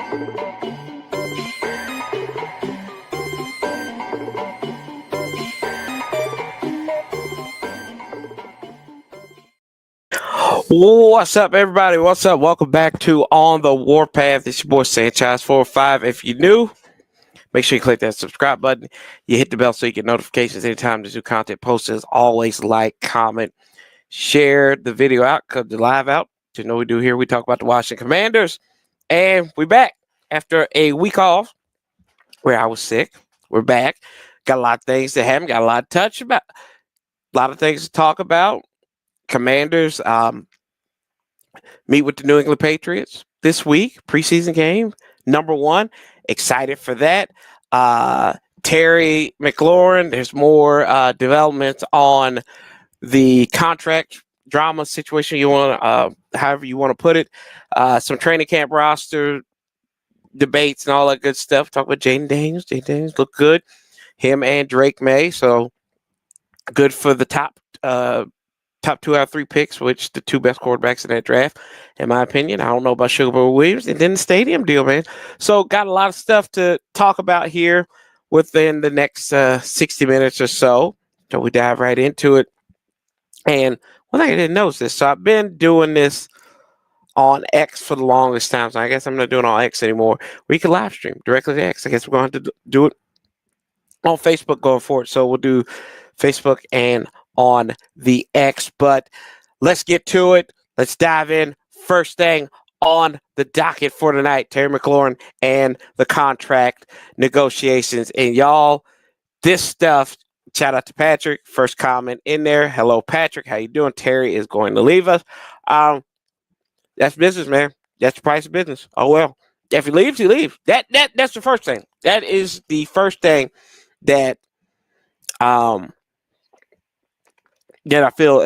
What's up, everybody? What's up? Welcome back to On the Warpath. It's your boy Sanchez 45. If you're new, make sure you click that subscribe button. You hit the bell so you get notifications anytime there's new content posted. As always, like, comment, share the video out, cut the live out. You know what we do here. We talk about the Washington Commanders. And we're back after a week off where I was sick. We're back. Got a lot of things to happen. Got a lot to touch about. A lot of things to talk about. Commanders meet with the New England Patriots this week. Preseason game, number one. Excited for that. Terry McLaurin, there's more developments on the contract drama situation you want however you want to put it. Some training camp roster debates and all that good stuff. Talk about Jaden Daniels. Jaden Daniels look good. Him and Drake May. So good for the top 2 out of 3 picks, which the 2 best quarterbacks in that draft, in my opinion. I don't know about Sugar Boy Williams and then the stadium deal, man. So got a lot of stuff to talk about here within the next 60 minutes or so. So we dive right into it. And one thing I didn't notice this. So I've been doing this on X for the longest time. So I guess I'm not doing it on X anymore. We can live stream directly to X. I guess we're going to have to do it on Facebook going forward. So we'll do Facebook and on the X, but let's get to it. Let's dive in. First thing on the docket for tonight, Terry McLaurin and the contract negotiations. And y'all, this stuff, shout out to Patrick. First comment in there. Hello, Patrick. How you doing? Terry is going to leave us. That's business, man. That's the price of business. Oh, well. If he leaves, he leaves. That's the first thing. That is the first thing that that I feel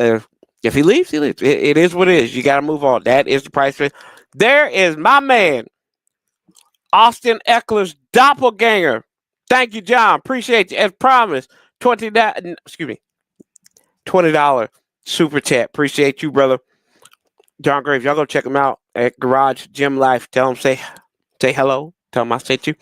if he leaves, he leaves. It is what it is. You got to move on. That is the price of it. There is my man, Austin Eckler's doppelganger. Thank you, John. Appreciate you. As promised, $20 super chat. Appreciate you, brother. John Graves, y'all go check him out at Garage Gym Life. Tell him say hello. Tell him I sent you.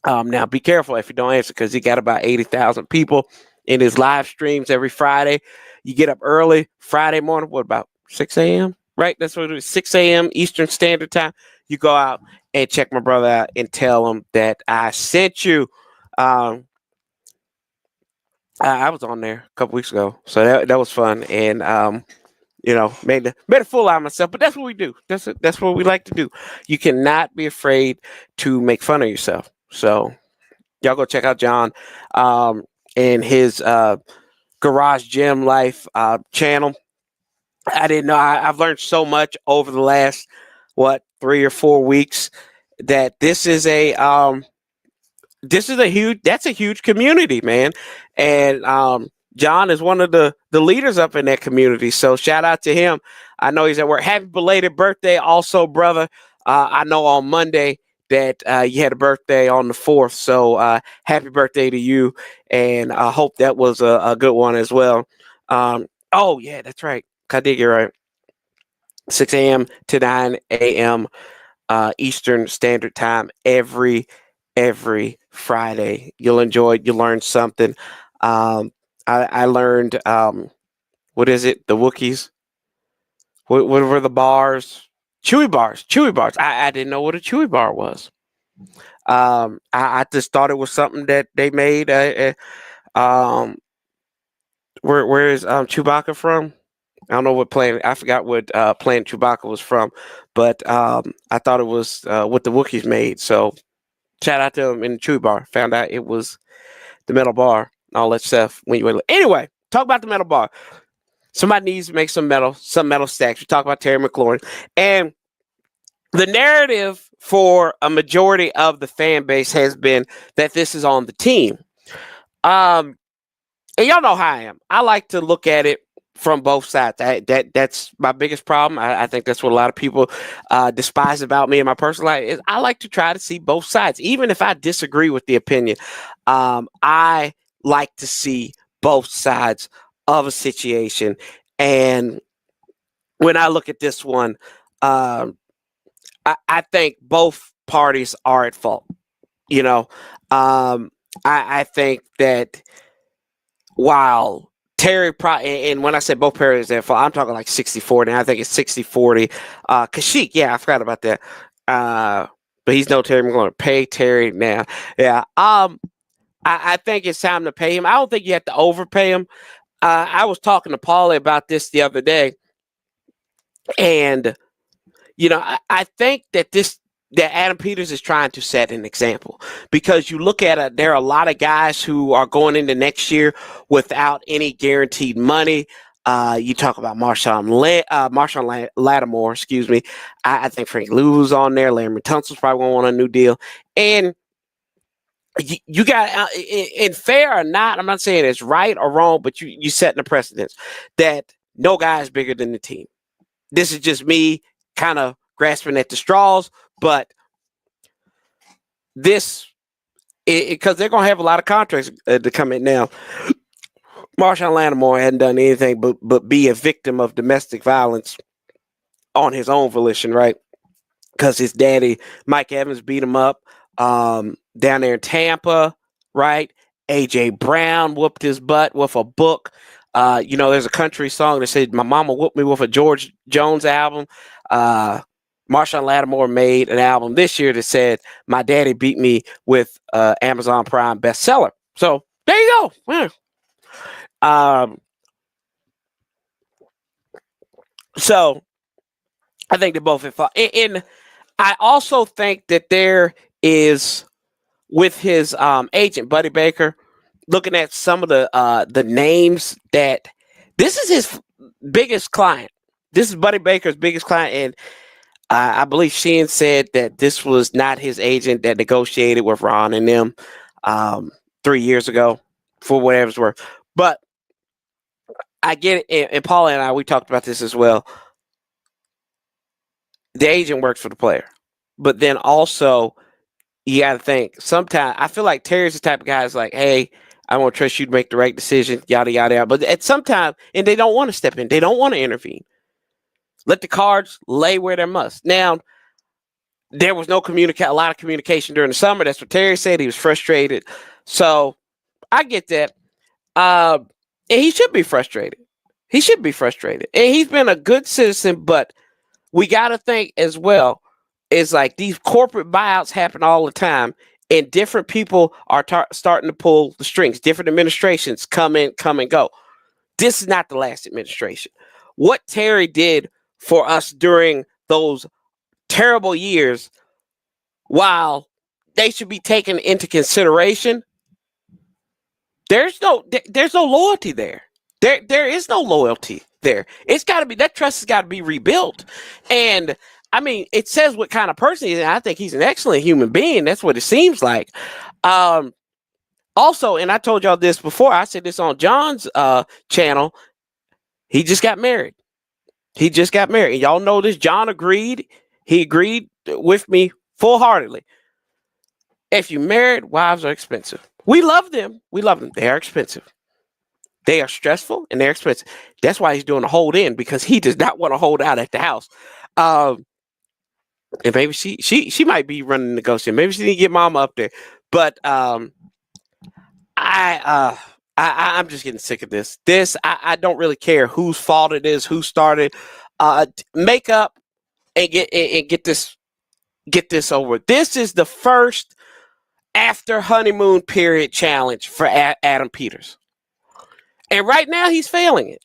Now be careful if you don't answer because he got about 80,000 people in his live streams every Friday. You get up early Friday morning. What about 6 a.m.? Right? That's what it is. 6 a.m. Eastern Standard Time. You go out and check my brother out and tell him that I sent you. I was on there a couple weeks ago, so that was fun, and made a fool out of myself. But that's what we do. That's what we like to do. You cannot be afraid to make fun of yourself. So y'all go check out John and his Garage Gym Life channel. I didn't know. I've learned so much over the last 3 or 4 weeks that this is a huge community, man. And John is one of the leaders up in that community. So shout out to him. I know he's at work. Happy belated birthday, also, brother. I know on Monday that you had a birthday on the 4th. So happy birthday to you. And I hope that was a good one as well. Oh, yeah, that's right. I did get right. 6 a.m. to 9 a.m. Eastern Standard Time every Friday. You'll enjoy it. You'll learn something. I learned, what is it? The Wookiees. What were the bars? Chewy bars. I didn't know what a Chewy bar was. I just thought it was something that they made. Where is Chewbacca from? I don't know what planet. I forgot what planet Chewbacca was from, but I thought it was what the Wookiees made. So shout out to them in the Chewy bar. Found out it was the metal bar. All that stuff. Anyway, talk about the metal bar. Somebody needs to make some metal stacks. We talk about Terry McLaurin. And the narrative for a majority of the fan base has been that this is on the team. And y'all know how I am. I like to look at it from both sides. That's my biggest problem. I think that's what a lot of people despise about me and my personal life is I like to try to see both sides. Even if I disagree with the opinion, I like to see both sides of a situation. And when I look at this one, I think both parties are at fault. You know, I think that while Terry, and when I say both parties are at fault, I'm talking like 60-40. And I think it's 60-40. Kashyyyk, yeah, I forgot about that. But he's no Terry. I'm going to pay Terry now. Yeah. I think it's time to pay him. I don't think you have to overpay him. I was talking to Paulie about this the other day, and I think that Adam Peters is trying to set an example, because you look at it, there are a lot of guys who are going into next year without any guaranteed money. You talk about Marshawn Lattimore, excuse me. I think Frank Lou's on there. Larry Tunsil's probably going to want a new deal, and you got, in fair or not, I'm not saying it's right or wrong, but you setting a precedence that no guy is bigger than the team. This is just me kind of grasping at the straws, but this, because they're going to have a lot of contracts to come in now. Marshawn Lattimore hadn't done anything but be a victim of domestic violence on his own volition, right? Because his daddy, Mike Evans, beat him up down there in Tampa, right? A.J. Brown whooped his butt with a book. There's a country song that said, "My mama whooped me with a George Jones album." Marshawn Lattimore made an album this year that said, "My daddy beat me with Amazon Prime bestseller." So there you go. So I think they both have fought. And I also think that there is, with his agent, Buddy Baker, looking at some of the names that this is his biggest client. This is Buddy Baker's biggest client, and I believe Sheehan said that this was not his agent that negotiated with Ron and them 3 years ago, for whatever it's worth. But I get it, and Paula and I, we talked about this as well. The agent works for the player, but then also you got to think. Sometimes I feel like Terry's the type of guy that's like, "Hey, I want to trust you to make the right decision," yada yada yada. But at some time, and they don't want to step in, they don't want to intervene. Let the cards lay where they must. Now, there was a lot of communication during the summer. That's what Terry said. He was frustrated. So I get that. And he should be frustrated. He should be frustrated. And he's been a good citizen, but we got to think as well, is like these corporate buyouts happen all the time, and different people are starting to pull the strings. Different administrations come and go. This is not the last administration. What Terry did for us during those terrible years, while they should be taken into consideration, there's no loyalty there. There is no loyalty there. It's got to be, that trust has got to be rebuilt. And I mean, it says what kind of person he is. And I think he's an excellent human being. That's what it seems like. Also, and I told y'all this before, I said this on John's channel. He just got married. And y'all know this. John agreed. He agreed with me full-heartedly. If you married, wives are expensive. We love them. They are expensive. They are stressful and they're expensive. That's why he's doing a hold in, because he does not want to hold out at the house. And maybe she might be running the negotiation. Maybe she need to get mama up there. But I'm just getting sick of this. I don't really care whose fault it is, who started. Make up and get this over. This is the first after honeymoon period challenge for Adam Peters. And right now he's failing it.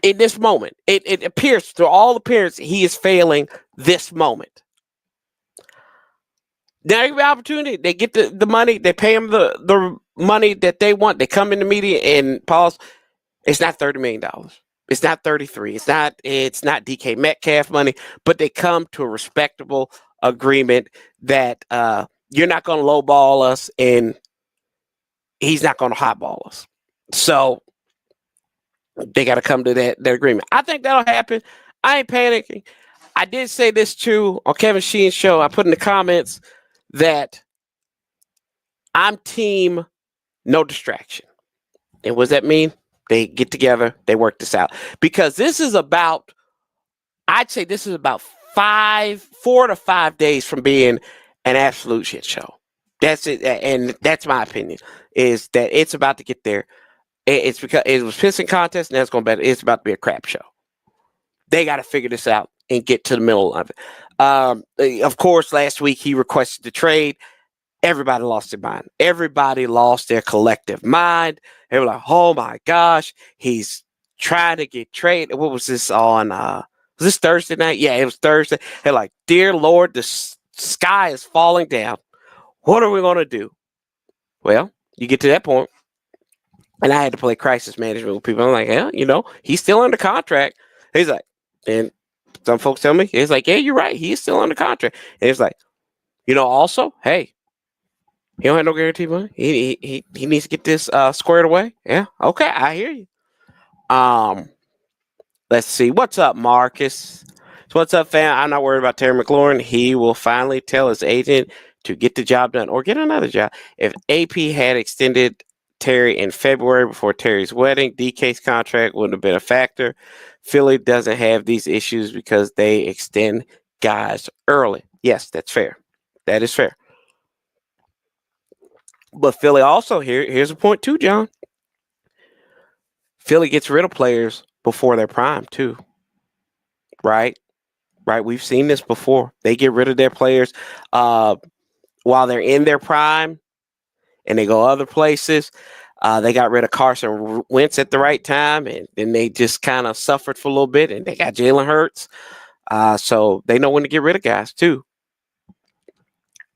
In this moment, it appears, to all appearance, he is failing this moment. Now you have the opportunity. They get the money. They pay him the money that they want. They come in the media and pause. It's not $30 million. It's not 33. It's not DK Metcalf money. But they come to a respectable agreement that you're not going to lowball us and he's not going to hotball us. So they got to come to that agreement. I think that'll happen. I ain't panicking. I did say this too on Kevin Sheehan's show. I put in the comments that I'm team no distraction. And what does that mean? They get together, they work this out. Because this is about I'd say this is about 4 to 5 days from being an absolute shit show. That's it, and that's my opinion. Is that it's about to get there? It's because it was pissing contest, and that's going to be. It's about to be a crap show. They got to figure this out and get to the middle of it. Of course, last week he requested the trade. Everybody lost their mind. Everybody lost their collective mind. They were like, "Oh my gosh, he's trying to get traded." What was this on? Was this Thursday night? Yeah, it was Thursday. They're like, "Dear Lord, the sky is falling down. What are we going to do?" Well, you get to that point, and I had to play crisis management with people. I'm like, "Yeah, he's still under contract." He's like, and some folks tell me, he's like, "Yeah, you're right. He's still under contract." And it's like, also, hey, he don't have no guarantee money. He needs to get this squared away. Yeah, okay, I hear you. Let's see. What's up, Marcus? So what's up, fam? I'm not worried about Terry McLaurin. He will finally tell his agent to get the job done or get another job. If AP had extended Terry in February before Terry's wedding, DK's contract wouldn't have been a factor. Philly doesn't have these issues because they extend guys early. Yes, that's fair. That is fair. But Philly also here's a point too, John. Philly gets rid of players before their prime too. Right? Right. We've seen this before. They get rid of their players while they're in their prime and they go other places. They got rid of Carson Wentz at the right time, and then they just kind of suffered for a little bit, and they got Jalen Hurts. So they know when to get rid of guys too.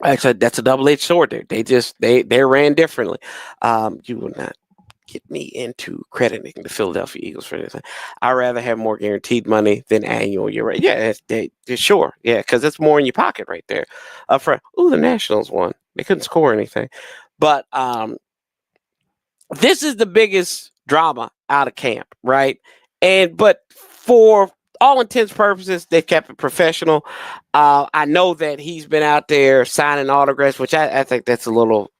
Actually, that's a double-edged sword there. They ran differently. You will not get me into crediting the Philadelphia Eagles for this. I'd rather have more guaranteed money than annual. You're right. Yeah, sure. Yeah, because it's more in your pocket right there. The Nationals won. They couldn't score anything. But this is the biggest drama out of camp, right? But for all intents and purposes, they've kept it professional. I know that he's been out there signing autographs, which I think that's a little,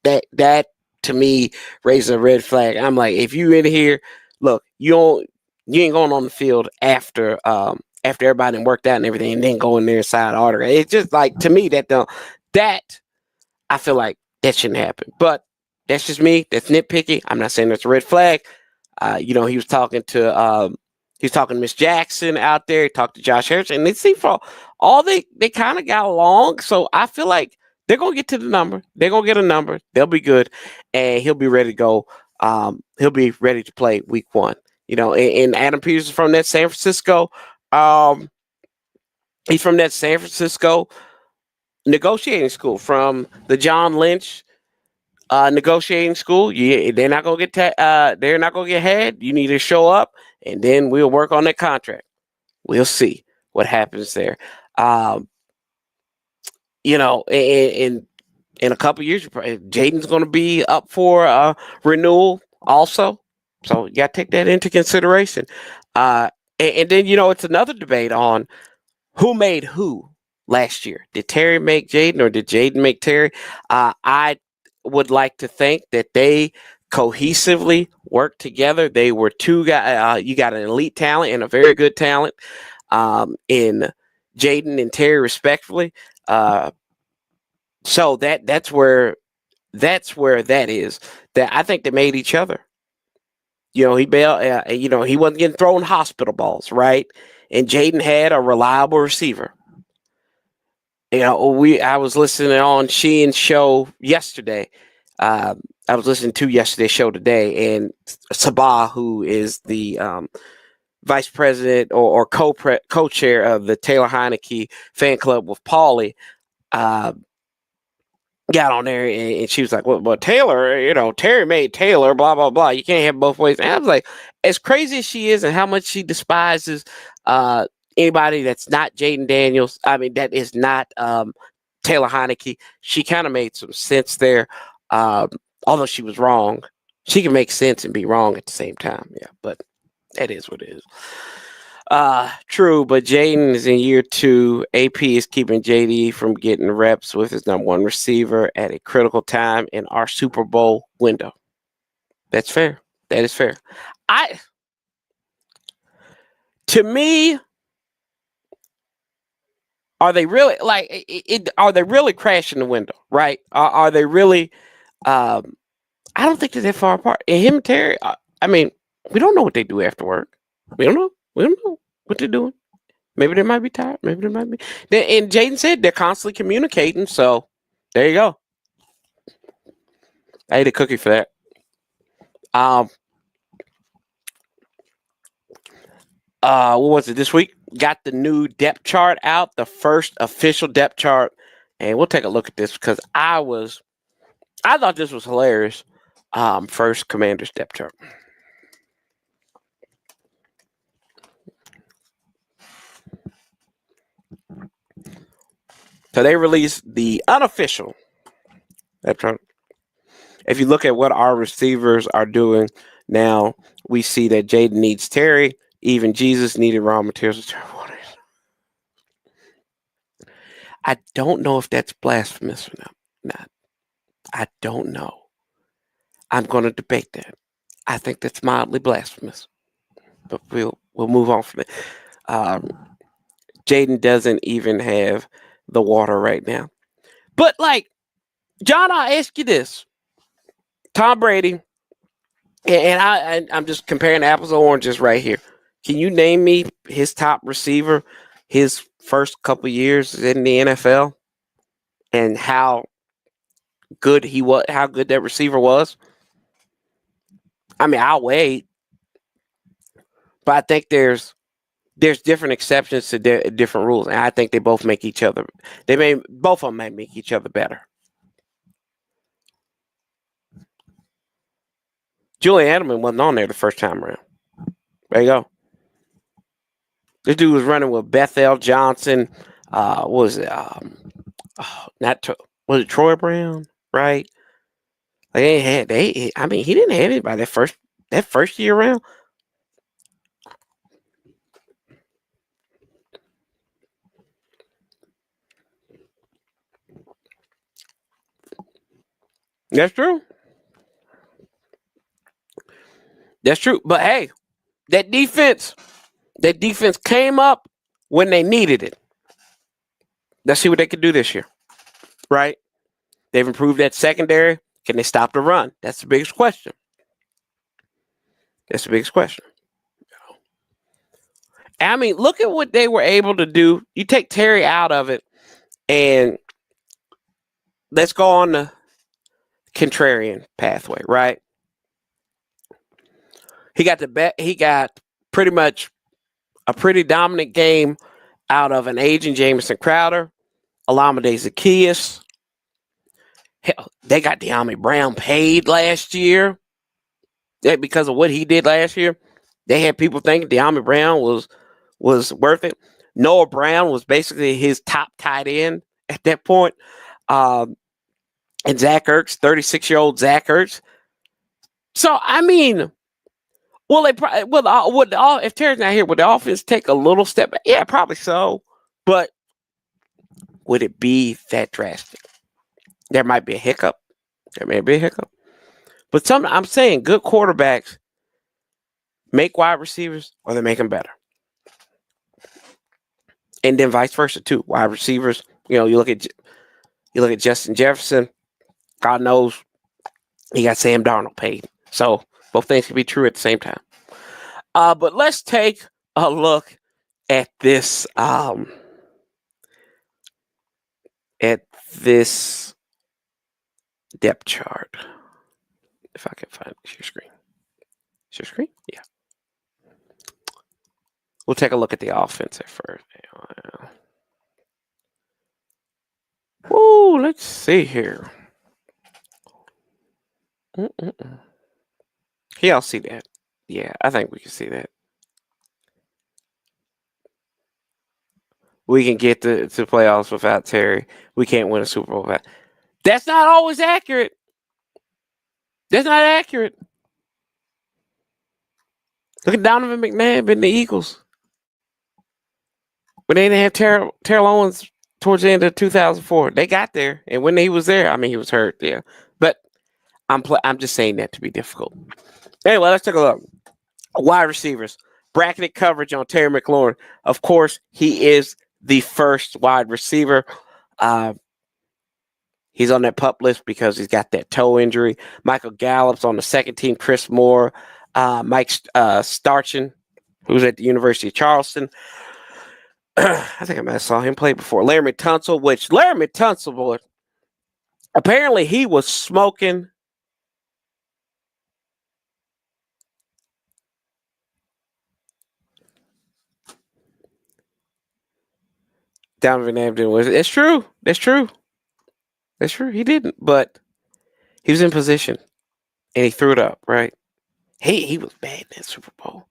that to me raises a red flag. I'm like, if you in here, look, you ain't going on the field after everybody worked out and everything, and then go in there and sign autograph. It's just like, to me, that I feel like that shouldn't happen. But that's just me. That's nitpicky. I'm not saying that's a red flag. He was talking to Miss Jackson out there. He talked to Josh Harrison, and they seem for all they kind of got along. So I feel like they're gonna get to the number. They're gonna get a number. They'll be good, and he'll be ready to go. He'll be ready to play week 1. And Adam Peters is from that San Francisco. He's from that San Francisco negotiating school, from the John Lynch negotiating school. They're not gonna get had. You need to show up, and then we'll work on that contract. We'll see what happens there. In a couple of years, Jaden's going to be up for renewal also, so you got to take that into consideration. And then it's another debate on who made who last year. Did Terry make Jaden, or did Jaden make Terry? I would like to think that they cohesively worked together. They were two guys. You got an elite talent and a very good talent in Jaden and Terry, respectively. So that's where that is. That I think they made each other. He wasn't getting thrown hospital balls, right? And Jaden had a reliable receiver. I was listening on Sheehan's show yesterday. I was listening to yesterday's show today, and Sabah, who is the vice president or co-chair of the Taylor Heineke fan club with Paulie, got on there, and she was like, well, Taylor, Terry made Taylor, blah, blah, blah. You can't have both ways. And I was like, as crazy as she is and how much she despises anybody that's not Jaden Daniels, that is not Taylor Heineke, she kind of made some sense there. Although she was wrong, she can make sense and be wrong at the same time. Yeah, but that is what it is. True, but Jaden is in year 2. AP is keeping JD from getting reps with his number 1 receiver at a critical time in our Super Bowl window. That's fair. That is fair. To me, Are they really like it? Are they really crashing the window? Right? Are they really? Um, I don't think they're that far apart. And him and Terry, I mean, we don't know what they do after work. We don't know. We don't know what they're doing. Maybe they might be tired. Maybe they might be. And Jaden said they're constantly communicating. So there you go. I ate a cookie for that. What was it this week? Got the new depth chart out, the first official depth chart, and we'll take a look at this because I thought this was hilarious. First Commander's depth chart. So they released the unofficial depth chart. If you look at what our receivers are doing now, we see that Jaden needs Terry. Even Jesus needed raw materials. I don't know if that's blasphemous or not. I don't know. I'm going to debate that. I think that's mildly blasphemous, but we'll move on from it. Jaden doesn't even have the water right now. But like, John, I'll ask you this: Tom Brady, and I'm just comparing apples and oranges right here. Can you name me his top receiver, his first couple years in the NFL, and how good he was? How good that receiver was? I mean, I'll wait, but I think there's different exceptions to different rules, and I think they both make each other. Both of them may make each other better. Julian Edelman wasn't on there the first time around. There you go. This dude was running with Bethel Johnson. What was it? Was it Troy Brown? Right? Like I mean, he didn't have anybody that first year around. That's true. That's true. But hey, that defense came up when they needed it. Let's see what they can do this year. Right? They've improved that secondary. Can they stop the run? That's the biggest question. That's the biggest question. I mean, look at what they were able to do. You take Terry out of it, and let's go on the contrarian pathway, right? He got pretty much a pretty dominant game out of an aging Jamison Crowder, Olamide Zaccheaus. Hell, they got De'Ami Brown paid last year. Because of what he did last year, they had people thinking De'Ami Brown was worth it. Noah Brown was basically his top tight end at that point. And Zach Ertz, 36-year-old Zach Ertz. So, I mean, if Terry's not here, would the offense take a little step back? Yeah, probably so. But would it be that drastic? There might be a hiccup. But I'm saying good quarterbacks make wide receivers or they make them better. And then vice versa too. Wide receivers, you look at Justin Jefferson. God knows he got Sam Darnold paid. So both things can be true at the same time. But let's take a look at this depth chart. If I can find it. Share screen. Share screen? Yeah. We'll take a look at the offense at first. Ooh, let's see here. Yeah, I'll see that. Yeah, I think we can see that. We can get to playoffs without Terry. We can't win a Super Bowl without. That's not always accurate. That's not accurate. Look at Donovan McNabb and the Eagles. When they didn't have Terrell Owens towards the end of 2004, they got there, and when he was there, I mean, he was hurt. Yeah, but I'm just saying that to be difficult. Anyway, let's take a look. Wide receivers, bracketed coverage on Terry McLaurin. Of course, he is the first wide receiver. He's on that PUP list because he's got that toe injury. Michael Gallup's on the second team. Chris Moore, Mike Starchin, who's at the University of Charleston. I think I might have saw him play before. Laramie Tunsil, which Laramie Tunsil, boy, apparently he was smoking Donovan Abden was. It's true. That's true. That's true. He didn't, but he was in position and he threw it up. Right. He was bad in that Super Bowl.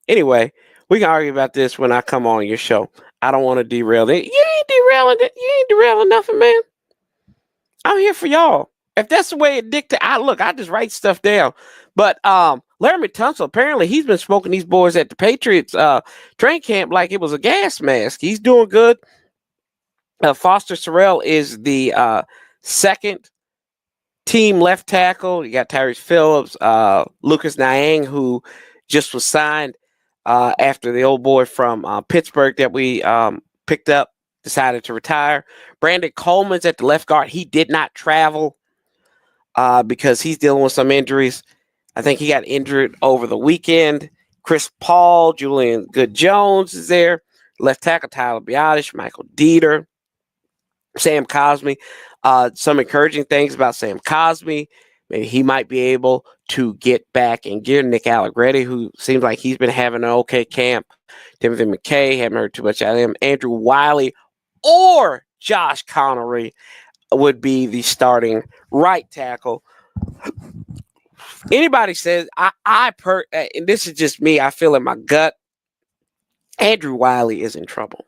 Anyway, we can argue about this when I come on your show. I don't want to derail it. You ain't derailing it. You ain't derailing nothing, man. I'm here for y'all. If that's the way it dictates, I just write stuff down. But Laramie Tunsil, apparently he's been smoking these boys at the Patriots train camp like it was a gas mask. He's doing good. Foster Sorrell is the second team left tackle. You got Tyrese Phillips, Lucas Nyang, who just was signed after the old boy from Pittsburgh that we picked up decided to retire. Brandon Coleman's at the left guard. He did not travel because he's dealing with some injuries. I think he got injured over the weekend. Chris Paul, Julian Good-Jones is there. Left tackle Tyler Biotish, Michael Dieter, Sam Cosme. Some encouraging things about Sam Cosme. Maybe he might be able to get back in gear. Nick Allegretti, who seems like he's been having an okay camp. Timothy McKay, haven't heard too much out of him. Andrew Wiley or Josh Connery would be the starting right tackle. Anybody says, and this is just me, I feel in my gut, Andrew Wiley is in trouble.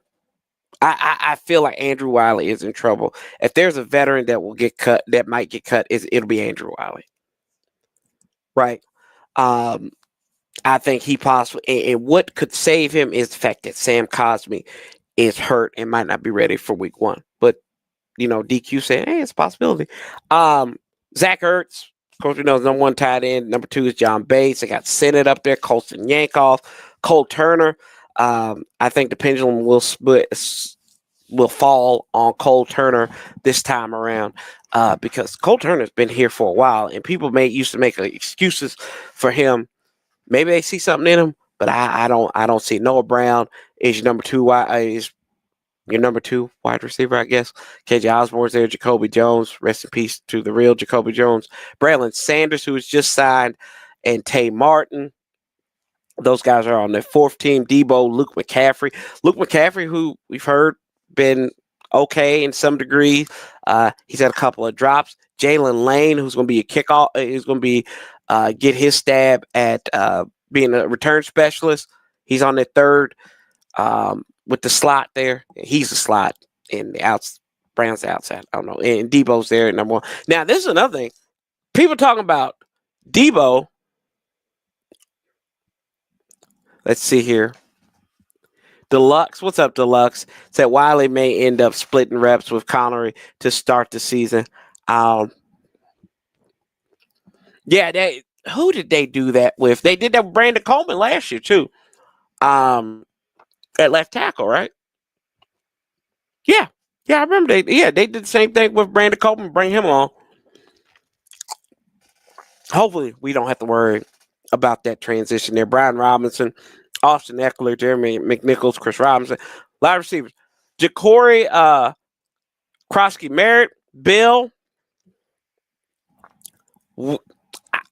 I feel like Andrew Wiley is in trouble. If there's a veteran that will get cut, that might get cut, it'll be Andrew Wiley. Right? I think he possibly, and what could save him is the fact that Sam Cosme is hurt and might not be ready for week 1. But, DQ said, hey, it's a possibility. Zach Ertz, of course, we know number 1 tight end. Number 2 is John Bates. They got Sennett up there, Colston Yankoff, Cole Turner. I think the pendulum will fall on Cole Turner this time around because Cole Turner's been here for a while, and people used to make excuses for him. Maybe they see something in him, but I don't see. Noah Brown is your number 2 wide receiver, I guess. KJ Osborne's there. Jacoby Jones, rest in peace to the real Jacoby Jones. Braylon Sanders, who was just signed, and Tay Martin. Those guys are on their 4th team. Debo, Luke McCaffrey. Luke McCaffrey, who we've heard been okay in some degree. He's had a couple of drops. Jalen Lane, who's going to be a kickoff, is going to be get his stab at being a return specialist. He's on their 3rd with the slot there. He's a slot in the Brown's outside. I don't know. And Debo's there at number 1. Now, this is another thing. People talking about Debo. Let's see here. Deluxe, what's up, Deluxe? Said Wiley may end up splitting reps with Connery to start the season. Who did they do that with? They did that with Brandon Coleman last year too. At left tackle, right? Yeah, I remember they did the same thing with Brandon Coleman. Bring him on. Hopefully, we don't have to worry about that transition there. Brian Robinson, Austin Eckler, Jeremy McNichols, Chris Robinson, a lot of receivers. Ja'Cory Krosky Merritt, Bill.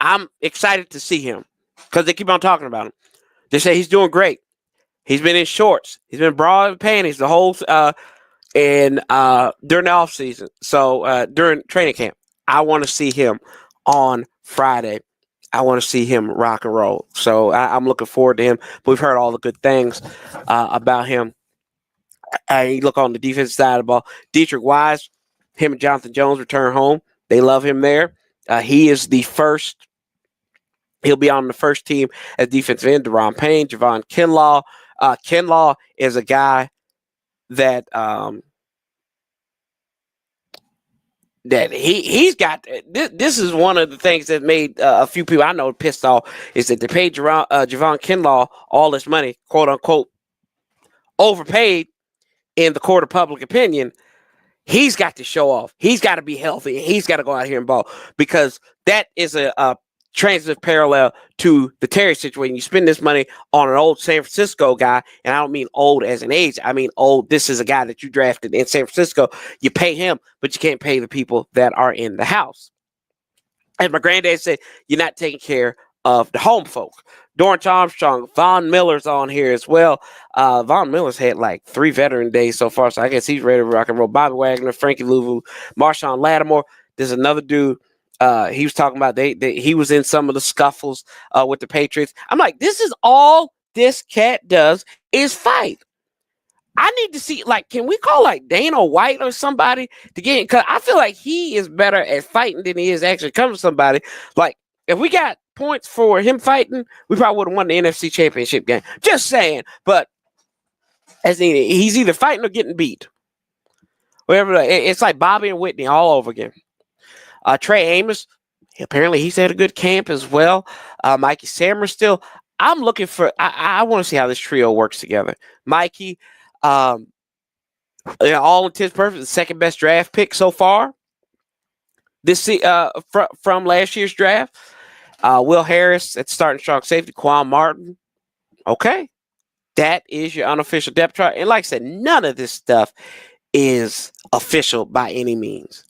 I'm excited to see him because they keep on talking about him. They say he's doing great. He's been in shorts. He's been broad panties the whole during the offseason. So during training camp, I want to see him on Friday. I want to see him rock and roll. So I'm looking forward to him. We've heard all the good things about him. You look on the defensive side of the ball. Dietrich Wise, him and Jonathan Jones return home. They love him there. He is the first. He'll be on the first team as defensive end. Deron Payne, Javon Kinlaw. Kinlaw is a guy that he's got. This is one of the things that made a few people I know pissed off is that they paid Javon Kinlaw all this money, quote unquote, overpaid, in the court of public opinion, he's got to show off. He's got to be healthy. He's got to go out here and ball, because that is a transitive parallel to the Terry situation. You spend this money on an old San Francisco guy, and I don't mean old as an age. I mean old. This is a guy that you drafted in San Francisco. You pay him, but you can't pay the people that are in the house. As my granddad said, you're not taking care of the home folk. Dorrance Armstrong, Von Miller's on here as well. Von Miller's had like 3 veteran days so far, so I guess he's ready to rock and roll. Bobby Wagner, Frankie Louvu, Marshawn Lattimore. There's another dude. He was talking about he was in some of the scuffles with the Patriots. I'm like, this is all this cat does is fight. I need to see, like, can we call like Dana White or somebody to get in? Because I feel like he is better at fighting than he is actually coming to somebody. Like, if we got points for him fighting, we probably would have won the NFC Championship game. Just saying. But he's either fighting or getting beat. Whatever. It's like Bobby and Whitney all over again. Trey Amos, apparently he's had a good camp as well. Mikey Sammer still. I'm looking for. I want to see how this trio works together. Mikey. All intents purposes, the second best draft pick so far. This from last year's draft. Will Harris at starting strong safety. Quan Martin. Okay, that is your unofficial depth chart. And like I said, none of this stuff is official by any means.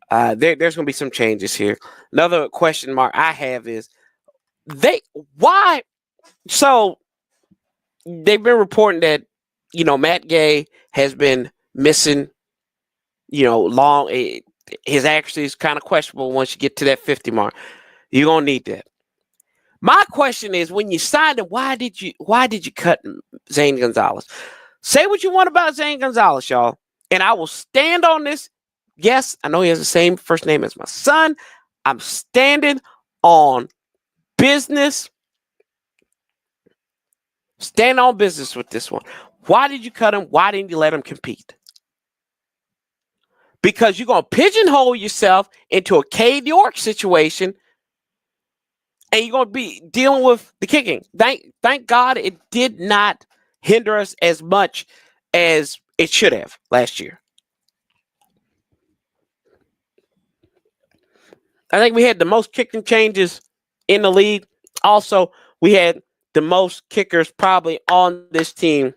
There's going to be some changes here. Another question mark I have is why? So they've been reporting that, Matt Gay has been missing, long. His accuracy is kind of questionable once you get to that 50 mark. You're going to need that. My question is, when you signed him, why did you cut Zane Gonzalez? Say what you want about Zane Gonzalez, y'all, and I will stand on this. Yes, I know he has the same first name as my son. I'm standing on business. Stand on business with this one. Why did you cut him? Why didn't you let him compete? Because you're going to pigeonhole yourself into a Cade York situation, and you're going to be dealing with the kicking. Thank God it did not hinder us as much as it should have last year. I think we had the most kicking changes in the league. Also, we had the most kickers probably on this team.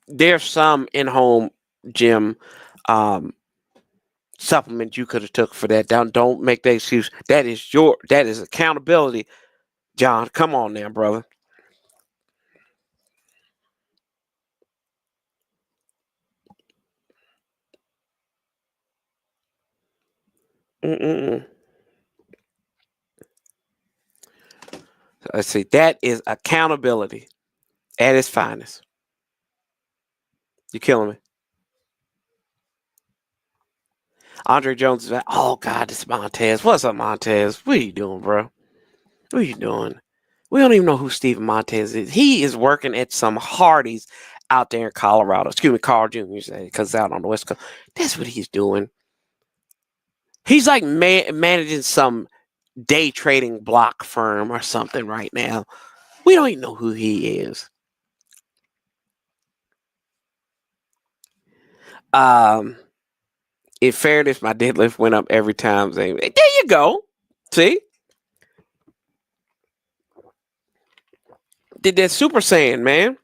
There's some in-home gym supplement you could have took for that. Don't make that excuse. That is accountability, John. Come on now, brother. Let's see. That is accountability at its finest. You're killing me. Andre Jones is like, oh, God, this is Montez. What's up, Montez? What are you doing, bro? What are you doing? We don't even know who Steven Montez is. He is working at some Hardee's out there in Colorado. Excuse me, Carl Jr. because out on the West Coast. That's what he's doing. He's like managing some day trading block firm or something right now. We don't even know who he is. In fairness, my deadlift went up every time. There you go. See? Did that Super Saiyan, man.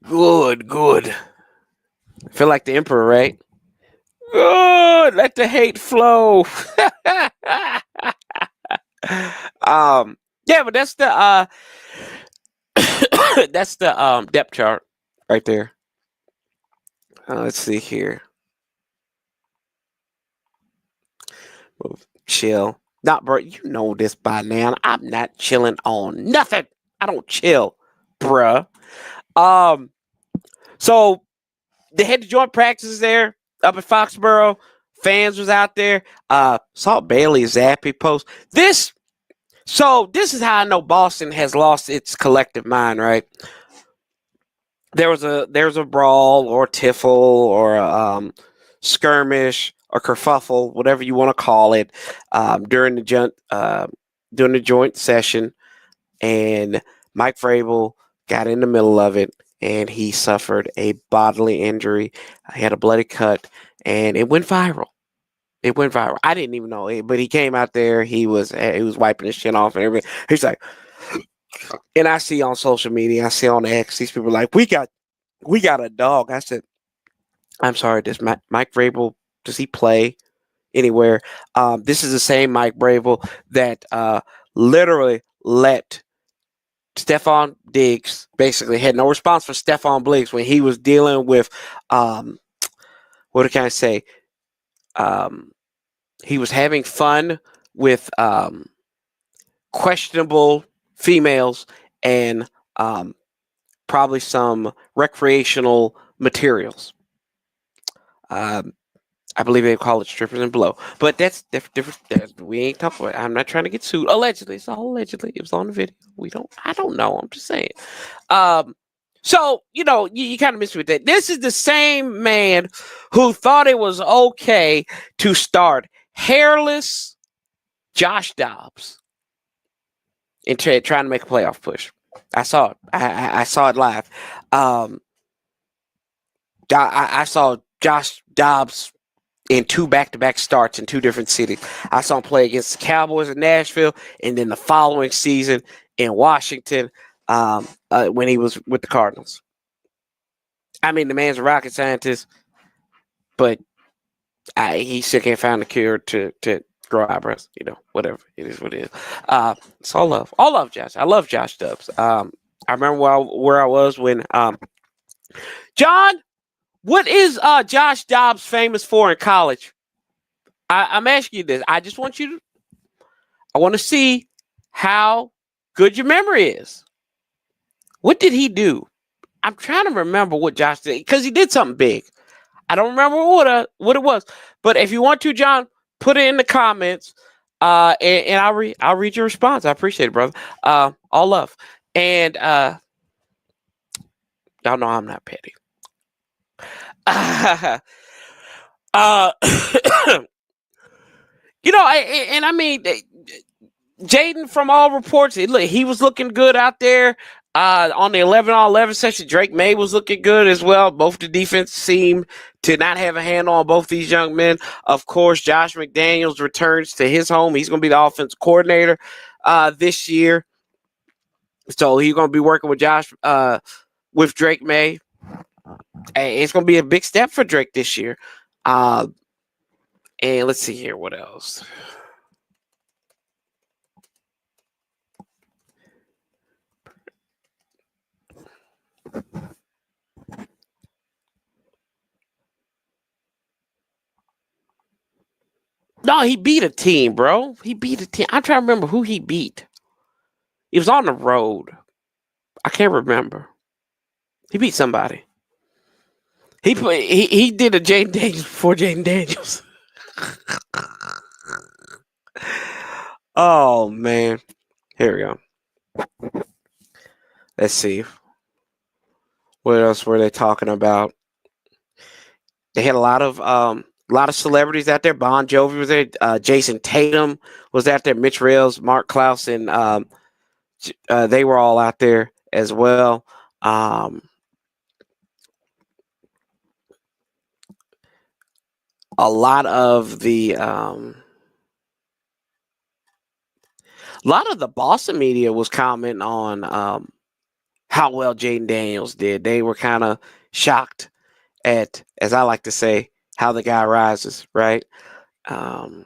Good. Feel like the Emperor, right? Good. Let the hate flow. Yeah, but that's the depth chart right there. Let's see here. Chill. Not, bro. You know this by now. I'm not chilling on nothing. I don't chill, bruh. So they had the joint practices there up at Foxborough. Fans was out there. Saw Bailey Zappi post this. So this is how I know Boston has lost its collective mind, right? There's a brawl or tiffle or a skirmish or kerfuffle, whatever you want to call it, during the doing a joint session, and Mike Vrabel got in the middle of it, and he suffered a bodily injury. He had a bloody cut, and it went viral. It went viral. I didn't even know it, but he came out there. He was wiping his chin off and everything. He's like, and I see on social media, I see on X, these people are like, we got a dog. I said, I'm sorry, does Mike Vrabel, does he play anywhere? This is the same Mike Vrabel that literally let Stephon Diggs, basically had no response for Stephon Diggs when he was dealing with, what can I say? He was having fun with questionable females and probably some recreational materials. I believe they call it strippers and blow, but that's different. We ain't talking about it. I'm not trying to get sued. Allegedly, it's all allegedly. It was on the video. I don't know. I'm just saying. So you kind of miss with that. This is the same man who thought it was okay to start hairless Josh Dobbs and trying to make a playoff push. I saw it. I saw it live. I saw Josh Dobbs in 2 back-to-back starts in 2 different cities. I saw him play against the Cowboys in Nashville, and then the following season in Washington when he was with the Cardinals. I mean, the man's a rocket scientist, but he still can't find a cure to grow eyebrows. Whatever. It is what it is. It's all love. All love, Josh. I love Josh Dobbs. I remember where I was when John, what is Josh Dobbs famous for in college? I'm asking you this. I just want you to. I want to see how good your memory is. What did he do? I'm trying to remember what Josh did because he did something big. I don't remember what it was. But if you want to, John, put it in the comments, and I'll read your response. I appreciate it, brother. All love, and y'all know I'm not petty. I mean, Jaden, from all reports, he was looking good out there. On the 11-on-11 session, Drake May was looking good as well. Both the defense seemed to not have a handle on both these young men. Of course, Josh McDaniels returns to his home. He's going to be the offensive coordinator this year. So he's going to be working with Drake May. It's going to be a big step for Drake this year. And let's see here. What else? No, he beat a team, bro. He beat a team. I'm trying to remember who he beat. He was on the road. I can't remember. He beat somebody. He did a Jaden Daniels before Jaden Daniels. Oh man. Here we go. Let's see. What else were they talking about? They had a lot of celebrities out there. Bon Jovi was there. Jason Tatum was out there. Mitch Rails, Mark Klaus, and they were all out there as well. A lot of the Boston media was commenting on how well Jaden Daniels did. They were kind of shocked at, as I like to say, how the guy rises, right? Let's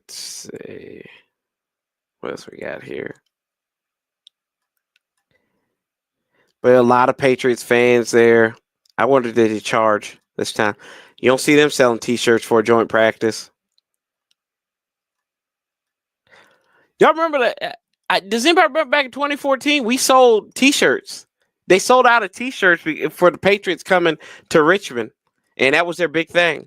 see. What else we got here? But a lot of Patriots fans there. I wonder, did he charge this time? You don't see them selling T-shirts for a joint practice. Y'all remember that? Does anybody remember back in 2014? We sold T-shirts. They sold out of T-shirts for the Patriots coming to Richmond, and that was their big thing.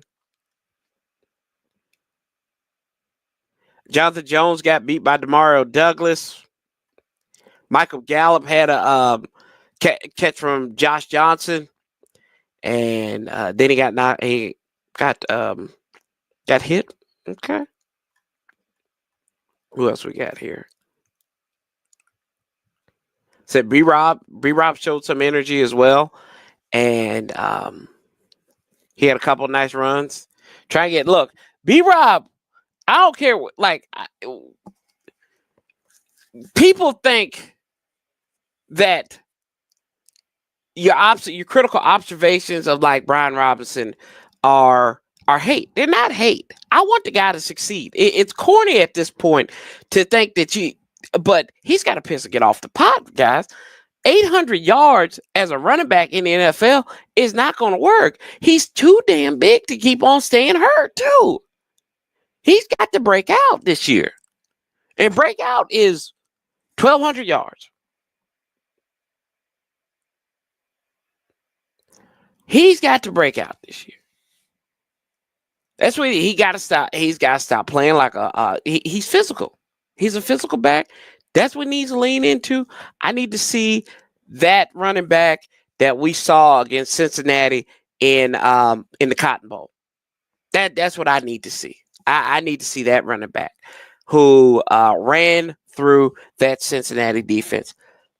Jonathan Jones got beat by Demario Douglas. Michael Gallup had a catch from Josh Johnson, and then he got hit. Okay. Who else we got here? Said B Rob. B Rob showed some energy as well, and he had a couple nice runs. Try and get look. B Rob. I don't care. People think that your critical observations of like Brian Robinson are hate. They're not hate. I want the guy to succeed. It's corny at this point to think that but he's got to piss and get off the pot, guys. 800 yards as a running back in the NFL is not going to work. He's too damn big to keep on staying hurt, too. He's got to break out this year. And breakout is 1,200 yards. He's got to break out this year. That's what he got to stop. He's got to stop playing like he's physical. He's a physical back. That's what he needs to lean into. I need to see that running back that we saw against Cincinnati in the Cotton Bowl. That's what I need to see. I need to see that running back who ran through that Cincinnati defense.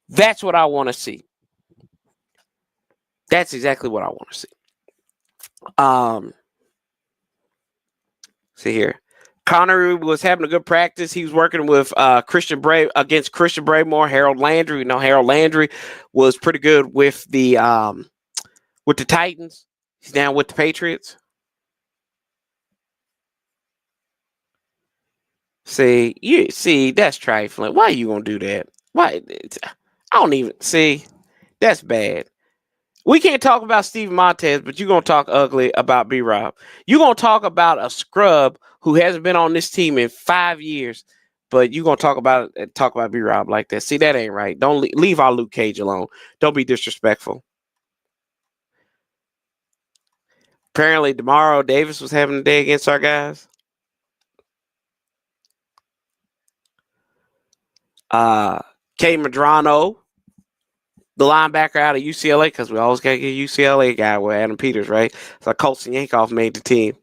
That's what I want to see. That's exactly what I want to see. See here. Connery was having a good practice. He was working with Christian Braymore, Harold Landry. You know, Harold Landry was pretty good with the Titans. He's now with the Patriots. See, that's trifling. Why are you gonna do that? Why? I don't even see. That's bad. We can't talk about Steven Montez, but you're going to talk ugly about B-Rob. You're going to talk about a scrub who hasn't been on this team in 5 years, but you're going to talk about B-Rob like that. See, that ain't right. Don't leave our Luke Cage alone. Don't be disrespectful. Apparently, Demario Davis was having a day against our guys. K. Madrano, the linebacker out of UCLA, because we always got to get a UCLA guy with Adam Peters, right? So Colson Yankoff made the team.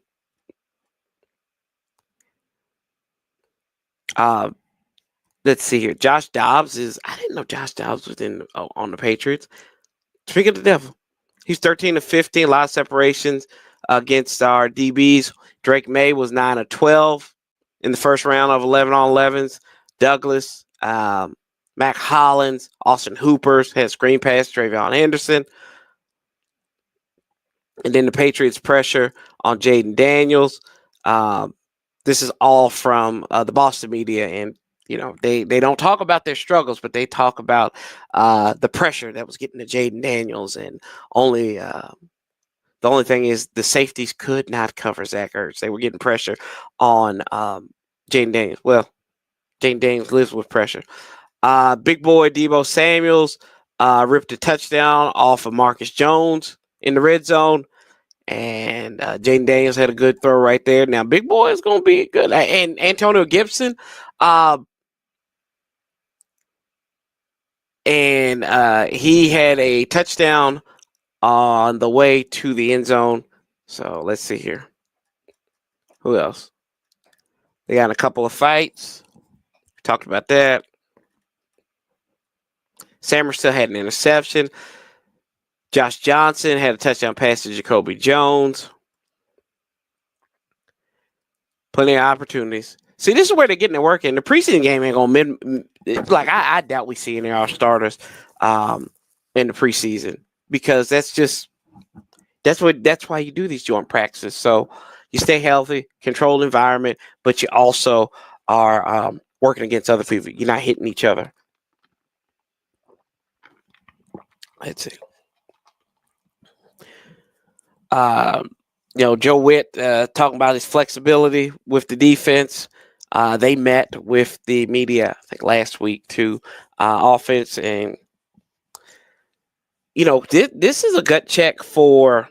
Let's see here. Josh Dobbs I didn't know Josh Dobbs was on the Patriots. Speaking of the devil, he's 13 of 15, a lot of separations against our DBs. Drake May was 9 of 12 in the first round of 11 on 11s. Douglas, Mac Hollins, Austin Hoopers had screen pass, Travion Henderson. And then the Patriots pressure on Jaden Daniels. This is all from the Boston media. And, you know, they don't talk about their struggles, but they talk about the pressure that was getting to Jaden Daniels. And the only thing is the safeties could not cover Zach Ertz. They were getting pressure on Jaden Daniels. Well, Jaden Daniels lives with pressure. Big boy Deebo Samuels ripped a touchdown off of Marcus Jones in the red zone. And Jaden Daniels had a good throw right there. Now, big boy is going to be good. And Antonio Gibson. And he had a touchdown on the way to the end zone. So let's see here. Who else? They got a couple of fights. We talked about that. Sammer still had an interception. Josh Johnson had a touchdown pass to Jacoby Jones. Plenty of opportunities. See, this is where they're getting their work in. The preseason game ain't going to I doubt we see any of our starters in the preseason, because that's why you do these joint practices. So you stay healthy, controlled environment, but you also are working against other people. You're not hitting each other. Let's see. Joe Witt talking about his flexibility with the defense. They met with the media, I think, last week too. Offense, and this is a gut check for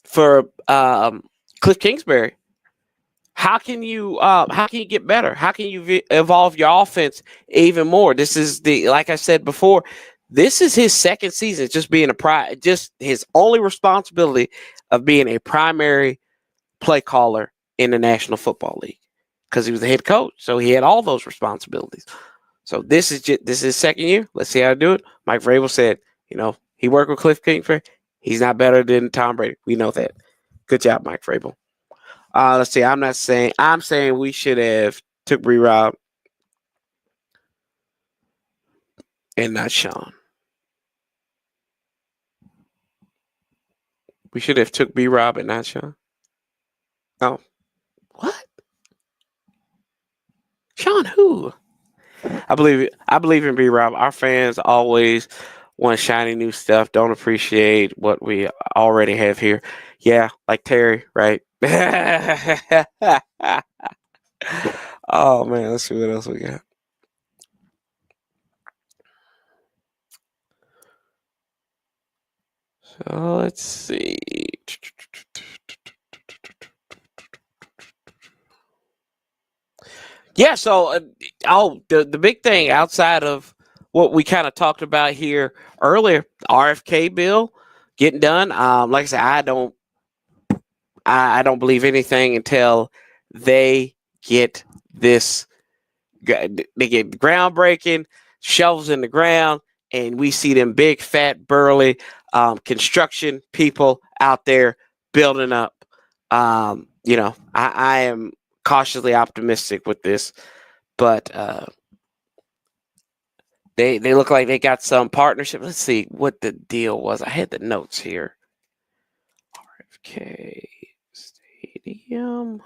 Cliff Kingsbury. How can you get better? How can you evolve your offense even more? This is like I said before, this is his second season just being just his only responsibility of being a primary play caller in the National Football League. because he was the head coach. So he had all those responsibilities. So this is his second year. Let's see how to do it. Mike Vrabel said, he worked with Cliff Kingsbury. He's not better than Tom Brady. We know that. Good job, Mike Vrabel. Let's see. I'm saying we should have took B-Rob and not Sean. We should have took B-Rob and not Sean. Oh, what? Sean who? I believe in B-Rob. Our fans always want shiny new stuff. Don't appreciate what we already have here. Yeah, like Terry, right? Oh man, let's see what else we got. So let's see. Yeah, so the big thing outside of what we kind of talked about here earlier, RFK bill getting done. Like I said, I don't believe anything until they get this. They get groundbreaking, shovels in the ground, and we see them big, fat, burly construction people out there building up. I am cautiously optimistic with this, but they look like they got some partnership. Let's see what the deal was. I had the notes here. RFK Stadium.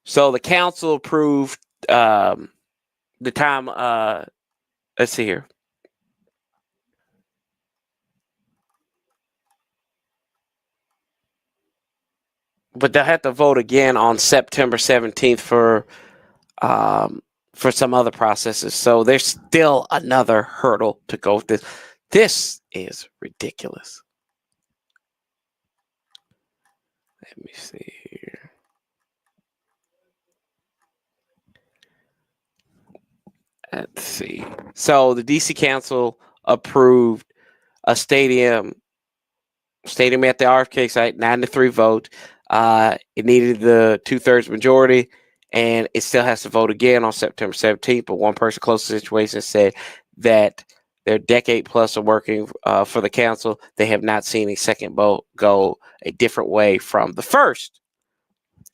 So the council approved the time. Let's see here. But they'll have to vote again on September 17th for some other processes. So there's still another hurdle to go with this. This is ridiculous. Let me see here. Let's see. So the DC Council approved a stadium at the RFK site, 9-3 vote. It needed the 2/3 majority, and it still has to vote again on September 17th. But one person close to the situation said that their decade plus of working for the council, they have not seen a second vote go a different way from the first.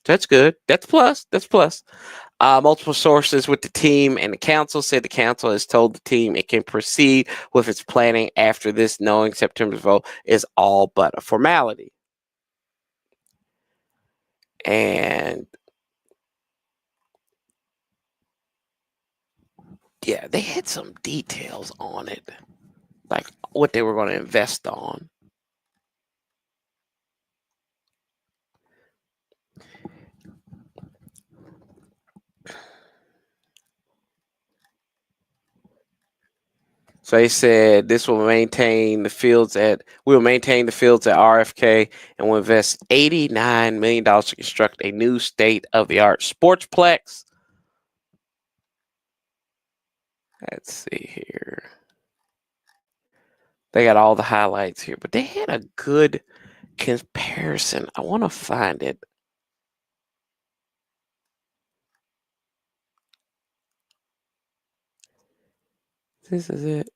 That's good. That's plus. Multiple sources with the team and the council said the council has told the team it can proceed with its planning after this, knowing September's vote is all but a formality. And yeah, they had some details on it, like what they were going to invest on. So they said this will maintain the fields at RFK and will invest $89 million to construct a new state-of-the-art sportsplex. Let's see here. They got all the highlights here, but they had a good comparison. I want to find it. This is it.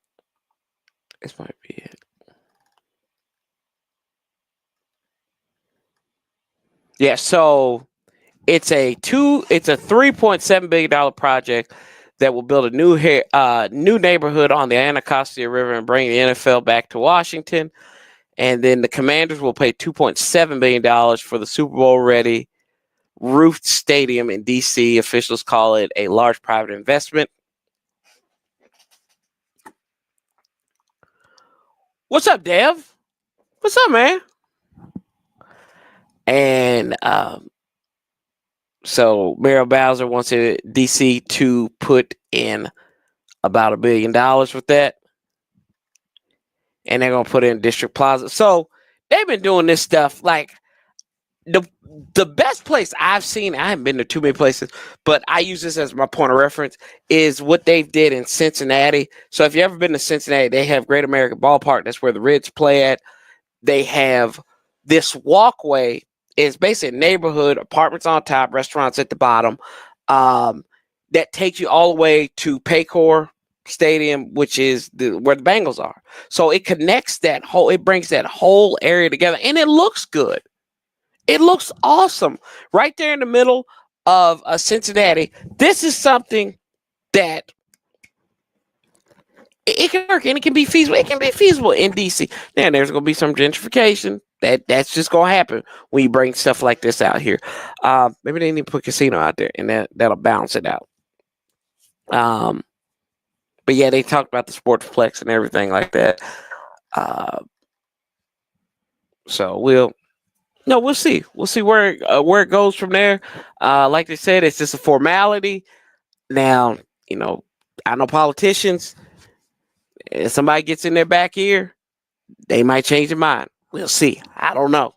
This might be it. Yeah, so it's a $3.7 billion project that will build a new neighborhood on the Anacostia River and bring the NFL back to Washington. And then the Commanders will pay $2.7 billion for the Super Bowl ready roofed stadium in DC. Officials call it a large private investment. What's up, Dev? What's up, man? And so Mayor Bowser wants DC to put in about $1 billion with that. And they're going to put in District Plaza. So they've been doing this stuff. Like, the best place I've seen, I haven't been to too many places, but I use this as my point of reference, is what they did in Cincinnati. So if you've ever been to Cincinnati, they have Great American Ballpark. That's where the Reds play at. They have this walkway. It's basically a neighborhood, apartments on top, restaurants at the bottom, that takes you all the way to Paycor Stadium, which is where the Bengals are. So it connects it brings that whole area together, and it looks good. It looks awesome right there in the middle of Cincinnati. This is something that it can work and it can be feasible. It can be feasible in DC. Now there's going to be some gentrification. That's just going to happen when you bring stuff like this out here. Maybe they need to put casino out there, and that'll balance it out. But yeah, they talked about the Sportsplex and everything like that. So we'll see. We'll see where it goes from there. Like they said, it's just a formality. Now, I know politicians. If somebody gets in their back ear, they might change their mind. We'll see. I don't know.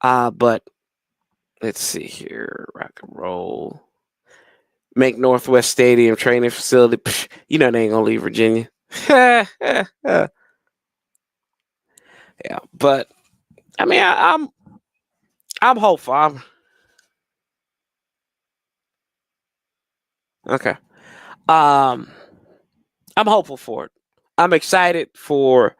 But let's see here. Rock and roll. Make Northwest Stadium training facility. Psh, they ain't gonna leave Virginia. Yeah, but I mean, I'm hopeful. Okay. I'm hopeful for it. I'm excited for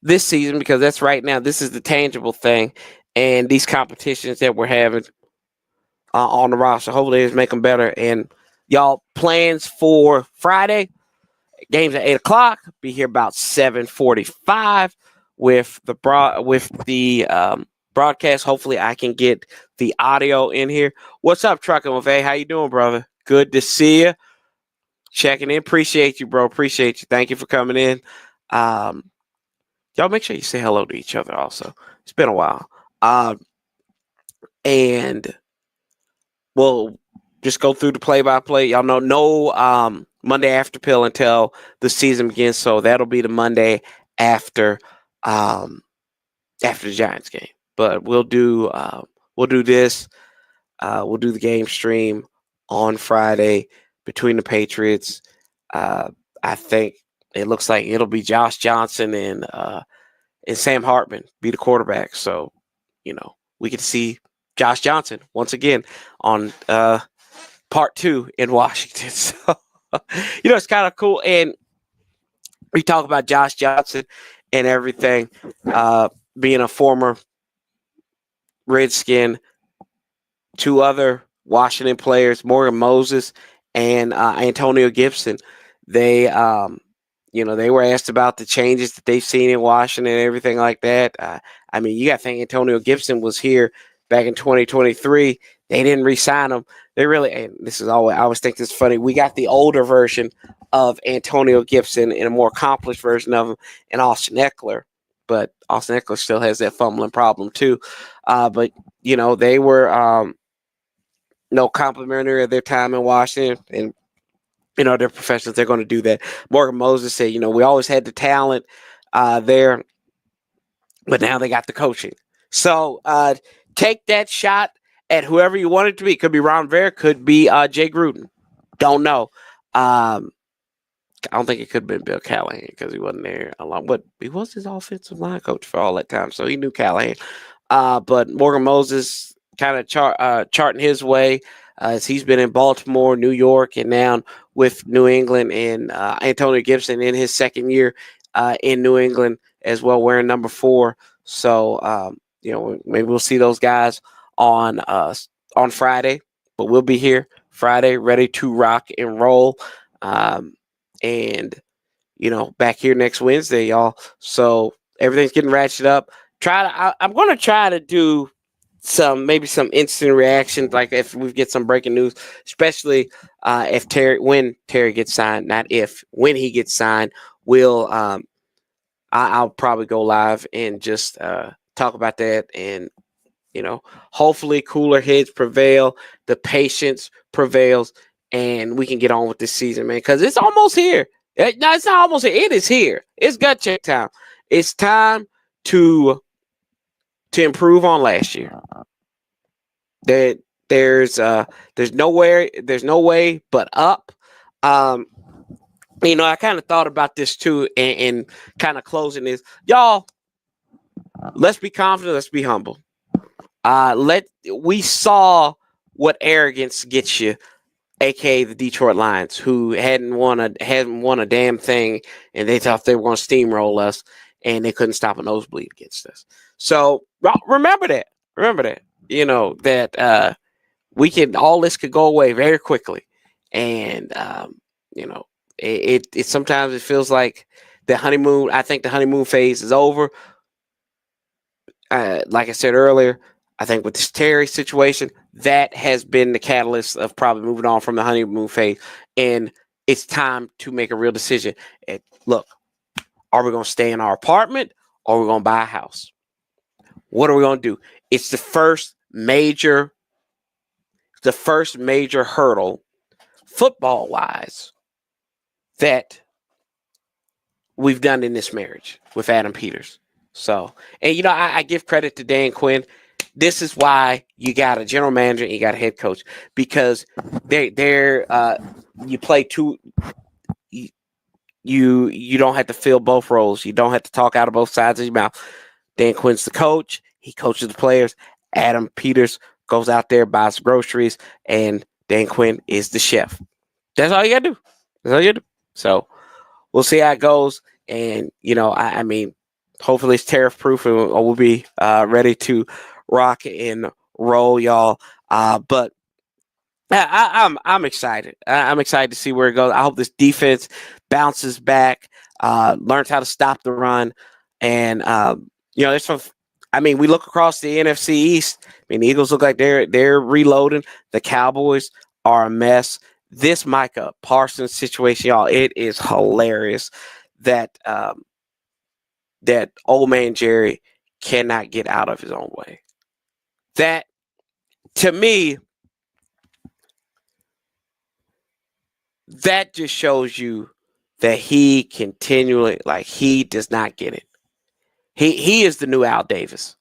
this season because that's right now. This is the tangible thing, and these competitions that we're having on the roster. Hopefully, it's make them better. And y'all, plans for Friday? Games at 8:00. Be here about 7:45 with the broadcast. Hopefully, I can get the audio in here. What's up, Truckin' with A? How you doing, brother? Good to see you. Checking in. Appreciate you, bro. Appreciate you. Thank you for coming in. Y'all make sure you say hello to each other also. It's been a while. And we'll just go through the play-by-play. Y'all know no Monday after pill until the season begins. So that'll be the Monday after the Giants game. But we'll do this. We'll do the game stream on Friday between the Patriots. I think it looks like it'll be Josh Johnson and Sam Hartman be the quarterback. So, we get to see Josh Johnson once again on part 2 in Washington. So, it's kind of cool. And we talk about Josh Johnson and everything, being a former Redskin. 2 other Washington players, Morgan Moses and Antonio Gibson. They, they were asked about the changes that they've seen in Washington and everything like that. You got to think Antonio Gibson was here back in 2023. They didn't re-sign him. They really, and this is always, I always think this is funny. We got the older version of Antonio Gibson and a more accomplished version of him in Austin Eckler. But Austin Eckler still has that fumbling problem too. But they were complimentary of their time in Washington, and they're professionals. They're going to do that. Morgan Moses said, we always had the talent there, but now they got the coaching. So take that shot at whoever you want it to be. Could be Ron Rivera, could be Jay Gruden. Don't know. I don't think it could have been Bill Callahan because he wasn't there along, but he was his offensive line coach for all that time, so he knew Callahan. But Morgan Moses kind of charting his way as he's been in Baltimore, New York, and now with New England, and Antonio Gibson in his second year in New England as well, wearing number 4. So, maybe we'll see those guys on Friday, but we'll be here Friday ready to rock and roll. And, back here next Wednesday, y'all. So everything's getting ratcheted up. I'm going to try to do some instant reactions, like if we get some breaking news, especially when Terry gets signed, not if, when he gets signed, I'll probably go live and just talk about that. And, hopefully cooler heads prevail, the patience prevails, and we can get on with this season, man, because it's almost here. No, it's not almost here. It is here. It's gut check time. It's time to improve on last year. There, there's no way but up. Um, I kind of thought about this too, and kind of closing this, y'all. Let's be confident. Let's be humble. We saw what arrogance gets you, aka the Detroit Lions, who hadn't won a damn thing, and they thought they were going to steamroll us, and they couldn't stop a nosebleed against us. So remember that. Remember that. That all this could go away very quickly, and it sometimes it feels like the honeymoon. I think the honeymoon phase is over. Like I said earlier, I think with this Terry situation, that has been the catalyst of probably moving on from the honeymoon phase. And it's time to make a real decision. Look, are we going to stay in our apartment or are we going to buy a house? What are we going to do? It's the first major hurdle, football wise, that we've done in this marriage with Adam Peters. So, and I give credit to Dan Quinn. This is why you got a general manager and you got a head coach, because you play two. You don't have to fill both roles. You don't have to talk out of both sides of your mouth. Dan Quinn's the coach. He coaches the players. Adam Peters goes out there, buys groceries, and Dan Quinn is the chef. That's all you gotta do. That's all you gotta do. So we'll see how it goes. And I mean, hopefully it's tariff proof, and we'll be ready to rock and roll, y'all. But I'm excited. I'm excited to see where it goes. I hope this defense bounces back, learns how to stop the run, and there's some. I mean, we look across the NFC East. I mean, the Eagles look like they're reloading. The Cowboys are a mess. This Micah Parsons situation, y'all, it is hilarious that that old man Jerry cannot get out of his own way. That, to me, that just shows you that he continually, he does not get it. He is the new Al Davis.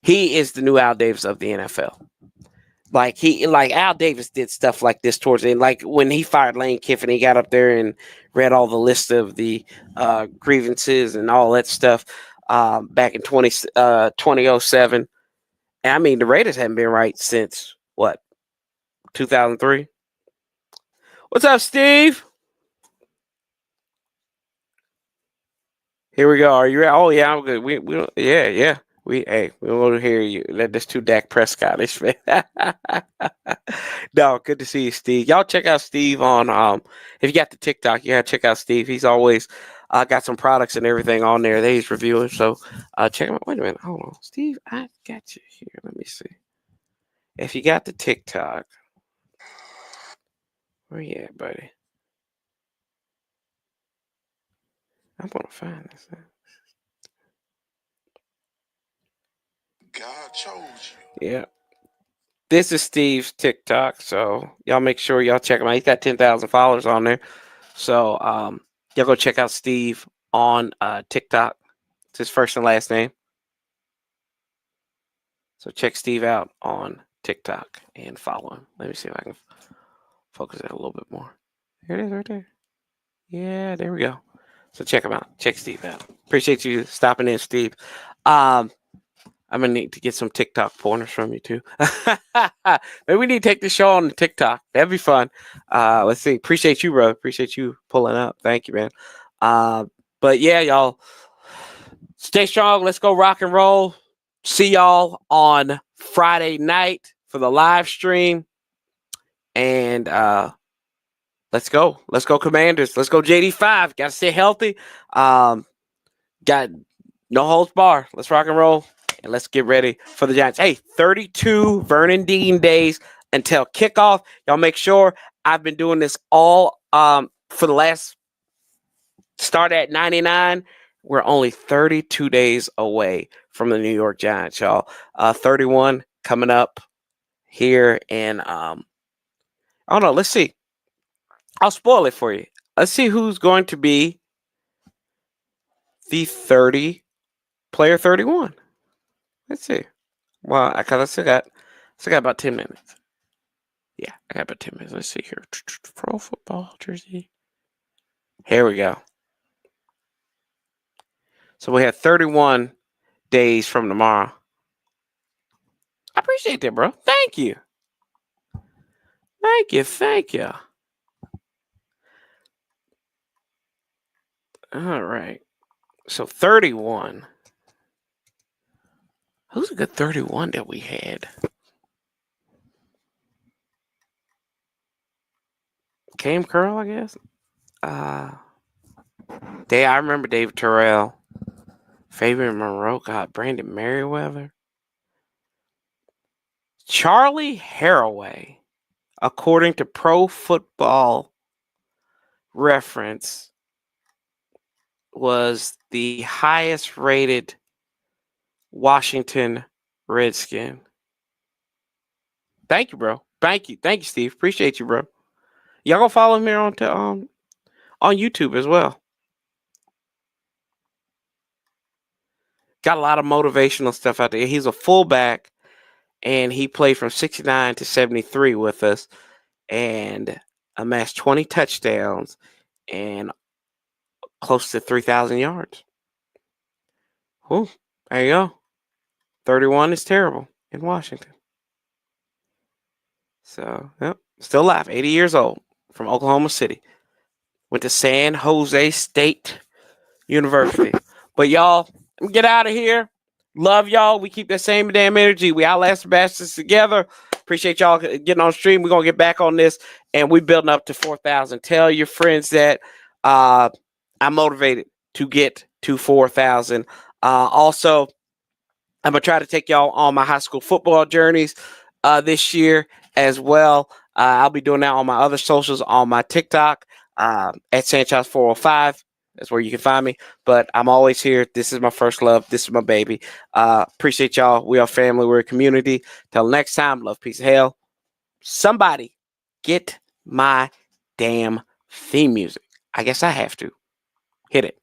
He is the new Al Davis of the NFL. Like Al Davis did stuff like this towards the end. Like when he fired Lane Kiffin, he got up there and read all the list of the grievances and all that stuff back in 2007. And I mean, the Raiders haven't been right since what, 2003. What's up, Steve? Here we go. Are you ready? Oh yeah, I'm good. We don't, yeah. We don't want to hear you. That's too Dak Prescott-ish, man. No, good to see you, Steve. Y'all check out Steve on if you got the TikTok, you gotta check out Steve. He's always got some products and everything on there that he's reviewing. So check him out. Wait a minute, hold on, Steve. I got you here. Let me see. If you got the TikTok, where you at, buddy? I'm gonna find this. God chose you. Yeah. This is Steve's TikTok, so y'all make sure y'all check him out. He's got 10,000 followers on there. So y'all go check out Steve on TikTok. It's his first and last name. So check Steve out on TikTok and follow him. Let me see if I can focus it a little bit more. Here it is right there. Yeah, there we go. So check him out. Check Steve out. Appreciate you stopping in, Steve. I'm gonna need to get some TikTok pointers from you too. Maybe we need to take the show on the TikTok. That'd be fun. Let's see. Appreciate you, bro. Appreciate you pulling up. Thank you, man. But yeah, y'all, stay strong. Let's go rock and roll. See y'all on Friday night for the live stream. And let's go. Let's go, Commanders. Let's go, JD5. Got to stay healthy. Got no holds bar. Let's rock and roll. And let's get ready for the Giants. Hey, 32 Vernon Dean days until kickoff. Y'all make sure I've been doing this all for the last start at 99. We're only 32 days away from the New York Giants, y'all. 31 coming up here. And I don't know. Let's see. I'll spoil it for you. Let's see who's going to be the player 31. Let's see. Well, because I still got So I got about 10 minutes. Yeah, I got about 10 minutes. Let's see here. Pro football jersey. Here we go. So we have 31 days from tomorrow. I appreciate that, bro. Thank you. Thank you. All right. So 31. Who's a good 31 that we had? Cam Curl, I guess. I remember David Terrell, Fabian Monroe, Brandon Merriweather, Charlie Haraway, according to Pro Football Reference, was the highest rated Washington Redskin. Thank you, bro. Thank you, Steve. Appreciate you, bro. Y'all gonna follow him here on YouTube as well. Got a lot of motivational stuff out there. He's a fullback, and he played from 69 to 73 with us, and amassed 20 touchdowns and close to 3,000 yards. Whew, there you go. 31 is terrible in Washington. So, yep, still alive, 80 years old, from Oklahoma City. Went to San Jose State University. But y'all, get out of here. Love y'all. We keep that same damn energy. We outlast the bastards together. Appreciate y'all getting on stream. We're going to get back on this, and we're building up to 4,000. Tell your friends that I'm motivated to get to 4,000. Also, I'm going to try to take y'all on my high school football journeys this year as well. I'll be doing that on my other socials, on my TikTok at Sanchez 405. That's where you can find me. But I'm always here. This is my first love. This is my baby. Appreciate y'all. We are family. We're a community. Till next time, love, peace, and hell. Somebody get my damn theme music. I guess I have to. Hit it.